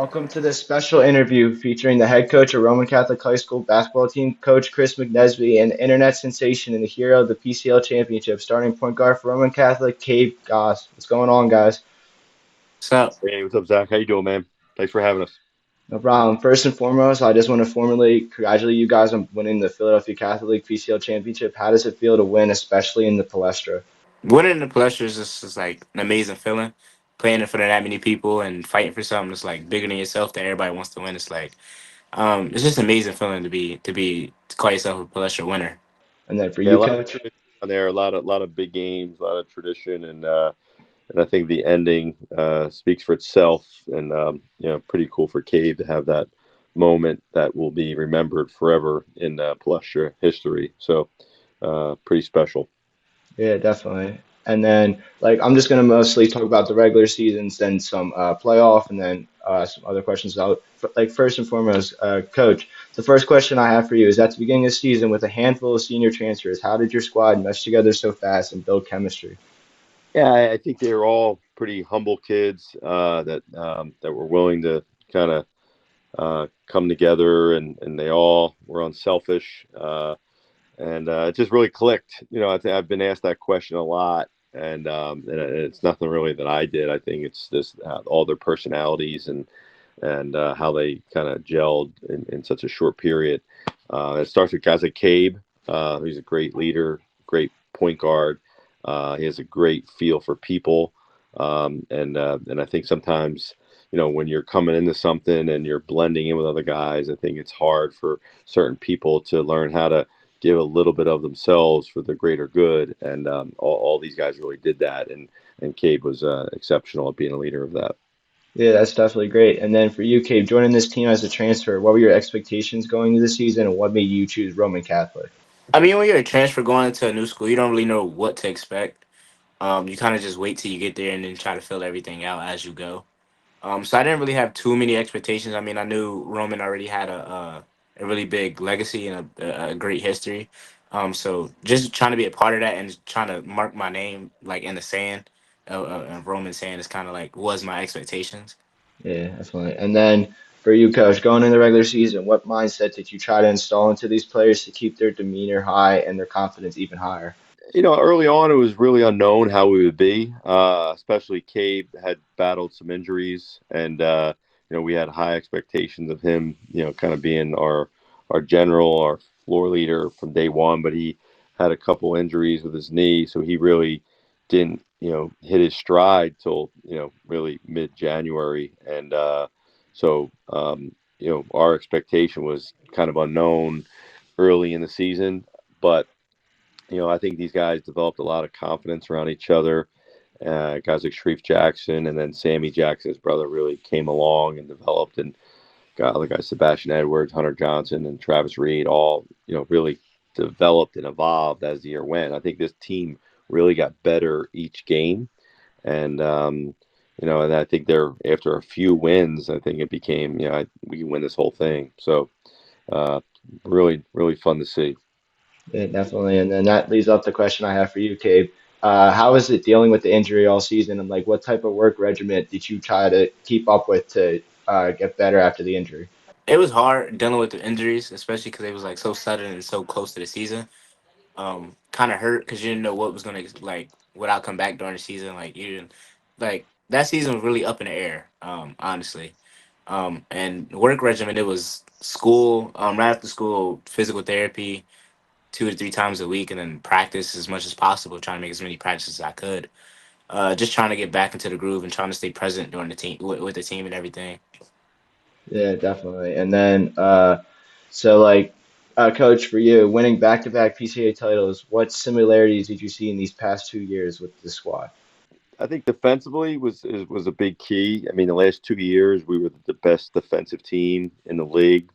Welcome to this special interview featuring the head coach of Roman Catholic High School basketball team, Coach Chris McNesby, and internet sensation and the hero of the PCL championship, starting point guard for Roman Catholic, Kabe Goss. What's going on, guys? What's up? Hey, what's up, Zach? How you doing, man? Thanks for having us. No problem. First and foremost, I just want to formally congratulate you guys on winning the Philadelphia Catholic PCL championship. How does it feel to win, especially in the Palestra? Winning the Palestra is just like an amazing feeling. Playing in front of that many people and fighting for something that's like bigger than yourself that everybody wants to win. It's just an amazing feeling to call yourself a Palestra winner. And then for Yeah, a you, lot of Coach? tradition on there, a lot of big games, a lot of tradition, and I think the ending speaks for itself. And pretty cool for Cade to have that moment that will be remembered forever in Palestra history. So, pretty special. Yeah, definitely. And then, I'm just going to mostly talk about the regular seasons, then some playoff, and then some other questions. First and foremost, Coach, the first question I have for you is at the beginning of the season, with a handful of senior transfers, how did your squad mesh together so fast and build chemistry? Yeah, I think they were all pretty humble kids that were willing to kind of come together, and they all were unselfish. And it just really clicked. I think I've been asked that question a lot, and it's nothing really that I did. I think it's just all their personalities and how they kind of gelled in such a short period. It starts with guys like Cabe, who's a great leader, great point guard. He has a great feel for people, and I think sometimes when you're coming into something and you're blending in with other guys, I think it's hard for certain people to learn how to give a little bit of themselves for the greater good. And all these guys really did that. And Cabe was exceptional at being a leader of that. Yeah, that's definitely great. And then for you, Cave, joining this team as a transfer, what were your expectations going into the season, and what made you choose Roman Catholic? I mean, when you're a transfer going into a new school, you don't really know what to expect. You kind of just wait till you get there and then try to fill everything out as you go. So I didn't really have too many expectations. I mean, I knew Roman already had a really big legacy and a great history. So just trying to be a part of that and trying to mark my name like in the sand of Roman sand is kind of like was my expectations. Yeah, definitely. And then for you, Coach, going in the regular season, what mindset did you try to install into these players to keep their demeanor high and their confidence even higher? Early on, it was really unknown how we would be, especially Cabe had battled some injuries, and we had high expectations of him, kind of being our general, our floor leader from day one. But he had a couple injuries with his knee, so he really didn't, hit his stride till really mid-January, and our expectation was kind of unknown early in the season, but I think these guys developed a lot of confidence around each other. Guys like Sharif Jackson and then Sammy Jackson, his brother, really came along and developed, and got other guys, Sebastian Edwards, Hunter Johnson, and Travis Reed, all really developed and evolved as the year went. I think this team really got better each game, and and I think they're after a few wins, I think it became we can win this whole thing. So uh, really, really fun to see. Yeah, definitely. And then that leads up the question I have for you, Cabe. How is it dealing with the injury all season, and what type of work regimen did you try to keep up with to get better after the injury? It was hard dealing with the injuries, especially because it was like so sudden and so close to the season. Kind of hurt because you didn't know what was gonna like what I'll come back during the season. Like you didn't like that season was really up in the air. Honestly. And work regimen, it was school, right after school, physical therapy 2 to 3 times a week, and then practice as much as possible, trying to make as many practices as I could. Just trying to get back into the groove and trying to stay present during the team with the team and everything. Yeah, definitely. And then, so Coach, for you, winning back-to-back PCA titles, what similarities did you see in these past 2 years with the squad? I think defensively was a big key. I mean, the last 2 years we were the best defensive team in the league.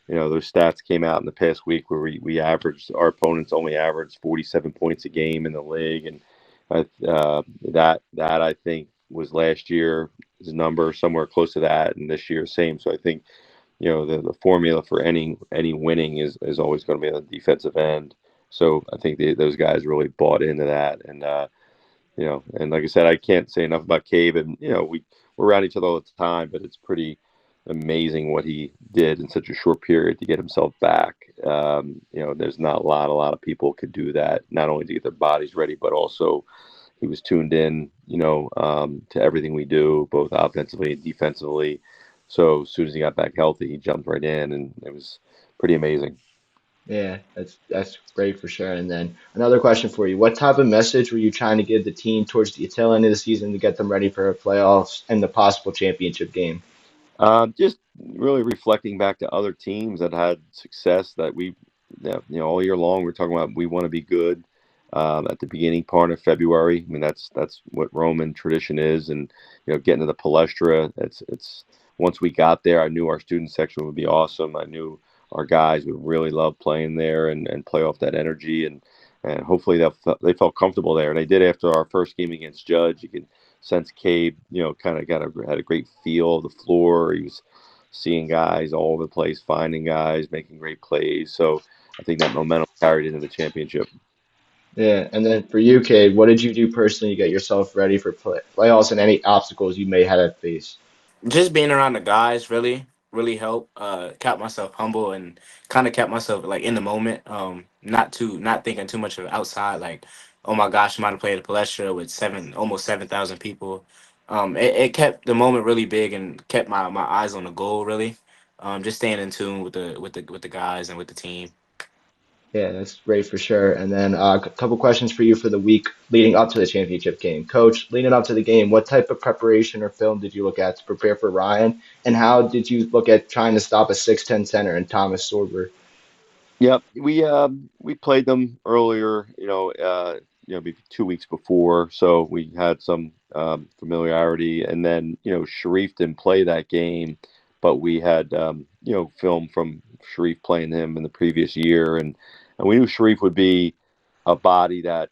Those stats came out in the past week where we averaged our opponents only averaged 47 points a game in the league, and that I think was last year's number somewhere close to that, and this year same. So I think the formula for any winning is always going to be on the defensive end. So I think those guys really bought into that, and And like I said, I can't say enough about Cave, and we're around each other all the time, but it's pretty amazing what he did in such a short period to get himself back. There's not a lot of people could do that, not only to get their bodies ready, but also he was tuned in, to everything we do, both offensively and defensively. So as soon as he got back healthy, he jumped right in, and it was pretty amazing. Yeah, that's great for sure. And then another question for you. What type of message were you trying to give the team towards the tail end of the season to get them ready for playoffs and the possible championship game? Just really reflecting back to other teams that had success that all year long, we're talking about we want to be good at the beginning part of February. I mean, that's what Roman tradition is, and getting to the Palestra. It's once we got there, I knew our student section would be awesome. I knew our guys would really love playing there and play off that energy, and hopefully they felt comfortable there, and they did after our first game against Judge. You could sense Cabe, kind of had a great feel of the floor. He was seeing guys all over the place, finding guys, making great plays. So I think that momentum carried into the championship. Yeah, and then for you, Cade, what did you do personally to get yourself ready for playoffs and any obstacles you may have to face? Just being around the guys really helped. Kept myself humble and kind of kept myself like in the moment. Not thinking too much of outside. Like, oh my gosh, I'm about to play at the Palestra with almost 7,000 people. It kept the moment really big and kept my eyes on the goal really. Just staying in tune with the guys and with the team. Yeah, that's great for sure. And then a couple questions for you for the week leading up to the championship game. Coach, leading up to the game, what type of preparation or film did you look at to prepare for Ryan? And how did you look at trying to stop a 6'10" center and Thomas Sorber? Yep, we played them earlier, maybe 2 weeks before, so we had some familiarity. And then Sharif didn't play that game, but we had film from Sharif playing him in the previous year, and we knew Sharif would be a body that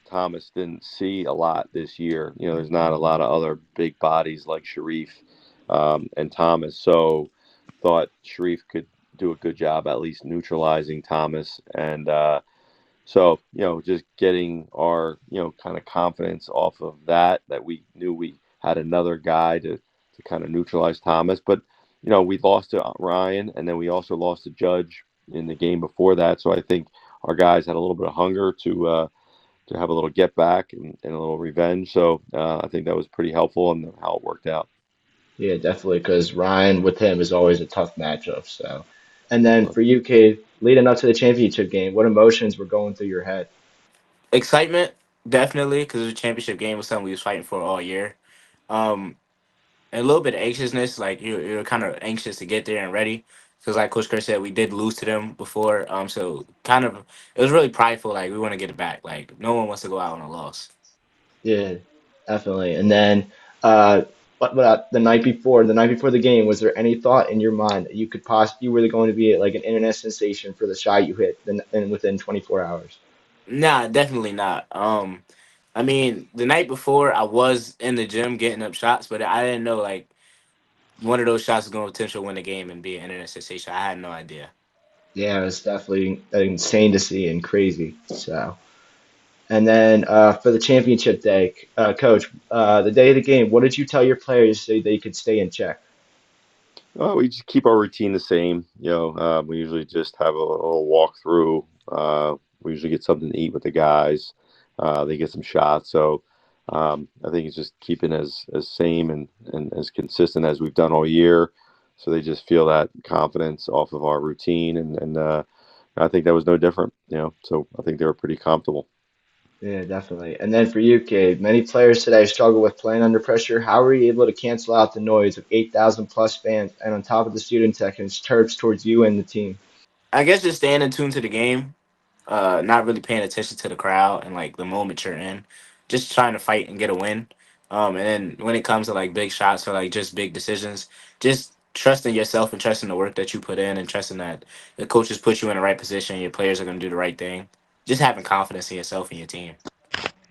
Thomas didn't see a lot this year. There's not a lot of other big bodies like Sharif and Thomas, so thought Sharif could do a good job at least neutralizing Thomas. And so, just getting our, kind of confidence off of that we knew we had another guy to kind of neutralize Thomas. But, we lost to Ryan, and then we also lost to Judge in the game before that. So I think our guys had a little bit of hunger to have a little get back and a little revenge. So I think that was pretty helpful in how it worked out. Yeah, definitely, because Ryan with him is always a tough matchup. So, and then for you, Cade, leading up to the championship game, what emotions were going through your head? Excitement, definitely, because the championship game was something we was fighting for all year. Um, and a little bit of anxiousness, like you're kind of anxious to get there and ready, because like Coach Chris said, we did lose to them before. So kind of it was really prideful. Like we want to get it back. Like no one wants to go out on a loss. Yeah, definitely. And then, uh, the night before the game, was there any thought in your mind that you were going to be like an internet sensation for the shot you hit, and within 24 hours? Nah, definitely not. I mean, the night before I was in the gym getting up shots, but I didn't know like one of those shots was going to potential win the game and be an internet sensation. I had no idea. Yeah, it was definitely insane to see and crazy. So, and then for the championship day, Coach, the day of the game, what did you tell your players so they could stay in check? We just keep our routine the same. We usually just have a little walk through. We usually get something to eat with the guys. They get some shots. So I think it's just keeping as same and as consistent as we've done all year. So they just feel that confidence off of our routine, and I think that was no different. So I think they were pretty comfortable. Yeah, definitely. And then for you, Gabe, many players today struggle with playing under pressure. How were you able to cancel out the noise of 8,000 plus fans and on top of the student sections, chirps towards you and the team? I guess just staying in tune to the game, not really paying attention to the crowd and like the moment you're in, just trying to fight and get a win. And then when it comes to like big shots or like just big decisions, just trusting yourself and trusting the work that you put in and trusting that the coaches put you in the right position, your players are going to do the right thing. Just having confidence in yourself and your team.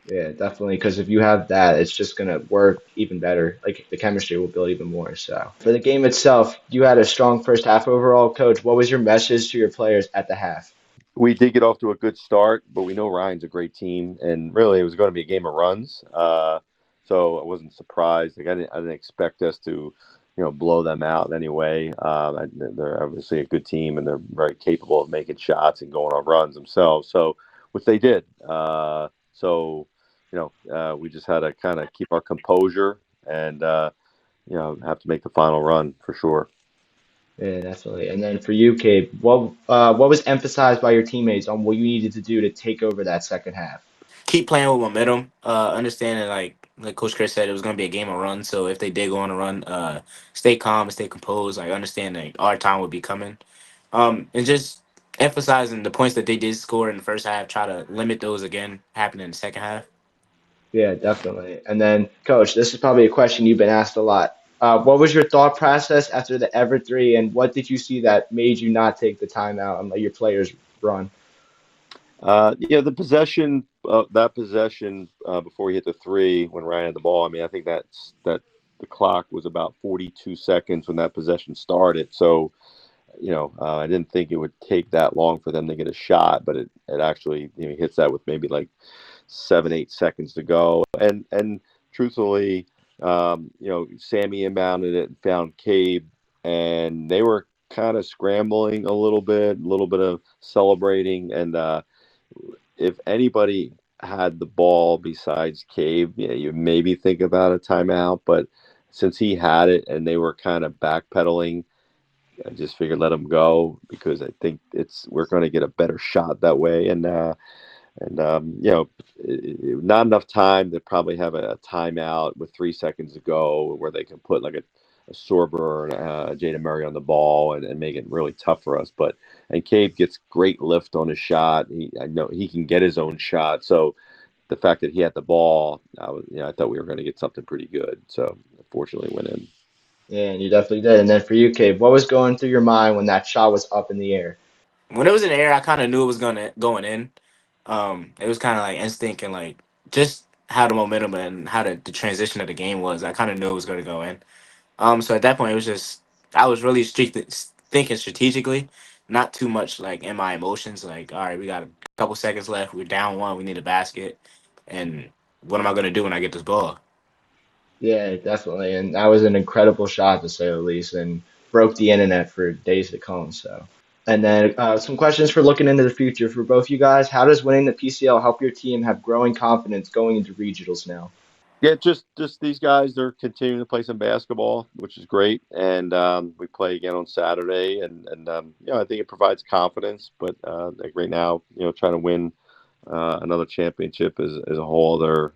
Yeah, definitely. Because if you have that, it's just gonna work even better. Like the chemistry will build even more. So for the game itself, you had a strong first half overall, Coach. What was your message to your players at the half? We did get off to a good start, but we know Ryan's a great team, and really it was going to be a game of runs. So I wasn't surprised. Like I didn't expect us to, blow them out in any way. They're obviously a good team, and they're very capable of making shots and going on runs themselves. So, which they did. We just had to kind of keep our composure and have to make the final run for sure. Yeah, definitely. And then for you, Cabe, what was emphasized by your teammates on what you needed to do to take over that second half? Keep playing with momentum. Understanding like Coach Chris said, it was going to be a game of run. So if they did go on a run, stay calm and stay composed. Like understand that our time would be coming. And just emphasizing the points that they did score in the first half. Try to limit those again happening in the second half. Yeah, definitely. And then, Coach, this is probably a question you've been asked a lot. What was your thought process after the Ever three, and what did you see that made you not take the timeout and let your players run? The possession, that possession before he hit the three when Ryan had the ball. I mean, I think that the clock was about 42 seconds when that possession started. So, I didn't think it would take that long for them to get a shot, but it actually hits that with maybe like 7, 8 seconds to go. And truthfully, Sammy inbounded it and found Cabe, and they were kind of scrambling a little bit of celebrating, and if anybody had the ball besides Cave, you maybe think about a timeout. But since he had it and they were kind of backpedaling, I just figured let him go because I think we're going to get a better shot that way. Not enough time to probably have a timeout with 3 seconds to go where they can put like a Sorber or a Jada Murray on the ball and make it really tough for us. And Cave gets great lift on his shot. I know he can get his own shot. So the fact that he had the ball, I thought we were going to get something pretty good. So fortunately went in. Yeah, and you definitely did. And then for you, Cabe, what was going through your mind when that shot was up in the air? When it was in the air, I kind of knew it was going in. It was kind of like instinct and like just how the momentum and how the transition of the game was. I kind of knew it was going to go in. So at that point, it was just I was really thinking strategically, not too much like in my emotions. Like, all right, we got a couple seconds left. We're down one. We need a basket, and what am I gonna do when I get this ball? Yeah, definitely. And that was an incredible shot to say the least, and broke the internet for days to come. So, and then some questions for looking into the future for both you guys. How does winning the PCL help your team have growing confidence going into regionals now? Yeah, just these guys. They're continuing to play some basketball, which is great. And we play again on Saturday, and I think it provides confidence. But like right now, trying to win another championship is a whole other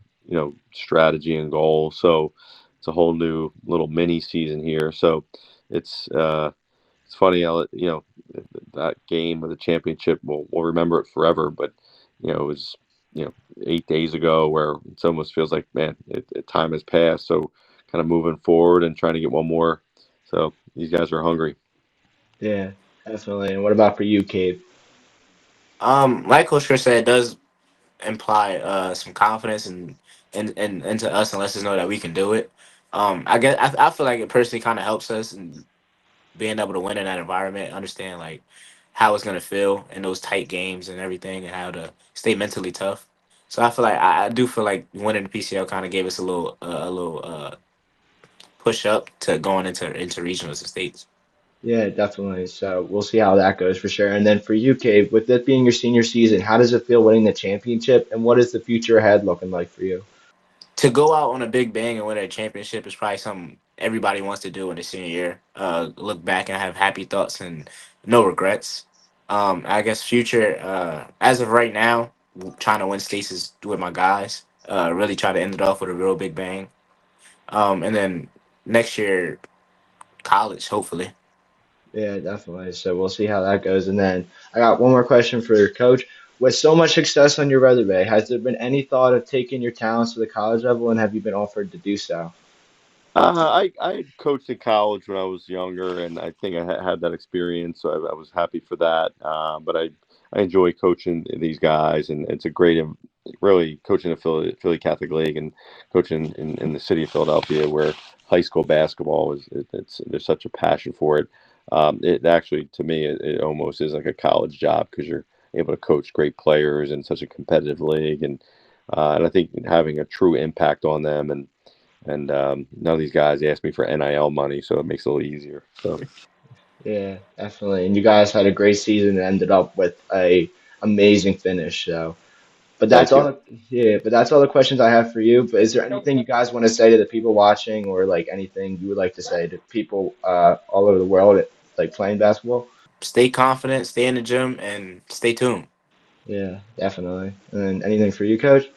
strategy and goal. So it's a whole new little mini season here. So it's funny how that game of the championship we'll remember it forever. But it was 8 days ago where it almost feels like man, time has passed. So kind of moving forward and trying to get one more. So these guys are hungry. Yeah, definitely. And what about for you, Cabe? Like Coach Chris said, it does imply some confidence and into us and lets us know that we can do it. I guess I feel like it personally kind of helps us in being able to win in that environment, understand like how it's gonna feel in those tight games and everything, and how to stay mentally tough. So I feel like I do feel like winning the PCL kind of gave us a little push up to going into regionals and states. Yeah, definitely. So we'll see how that goes for sure. And then for you, Cabe, with it being your senior season, how does it feel winning the championship, and what is the future ahead looking like for you? To go out on a big bang and win a championship is probably something everybody wants to do in the senior year. Look back and have happy thoughts and no regrets. I guess future, as of right now, trying to win states is with my guys. Really try to end it off with a real big bang. And then next year, college, hopefully. Yeah, definitely. So we'll see how that goes. And then I got one more question for your coach. With so much success on your resume, has there been any thought of taking your talents to the college level, and have you been offered to do so? I had coached in college when I was younger, and I think I had that experience, so I was happy for that. But I enjoy coaching these guys, and it's a great, really coaching a Philly Catholic League and coaching in the city of Philadelphia, where high school basketball there's such a passion for it. It actually, to me, it almost is like a college job because you're able to coach great players in such a competitive league, and I think having a true impact on them, and none of these guys ask me for NIL money, so it makes it a little easier. So Yeah, definitely. And you guys had a great season and ended up with a amazing finish. So, but that's thank all you. the, yeah, but that's all the questions I have for you. But is there anything you guys want to say to the people watching, or like anything you would like to say to people all over the world like playing basketball? Stay confident, stay in the gym, and stay tuned. Yeah, definitely. And then anything for you, Coach?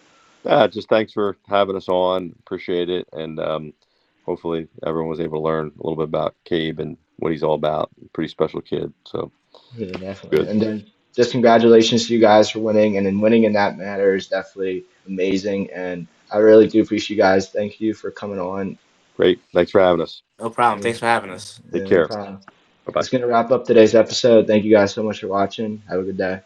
Just thanks for having us on. Appreciate it, and hopefully everyone was able to learn a little bit about Cabe and what he's all about. Pretty special kid. So Yeah, definitely. good. And then just congratulations to you guys for winning. And then winning in that matter is definitely amazing. And I really do appreciate you guys. Thank you for coming on. Great. Thanks for having us. No problem. Yeah, Thanks for having us. Take no care. problem. Bye bye. That's going to wrap up today's episode. Thank you guys so much for watching. Have a good day.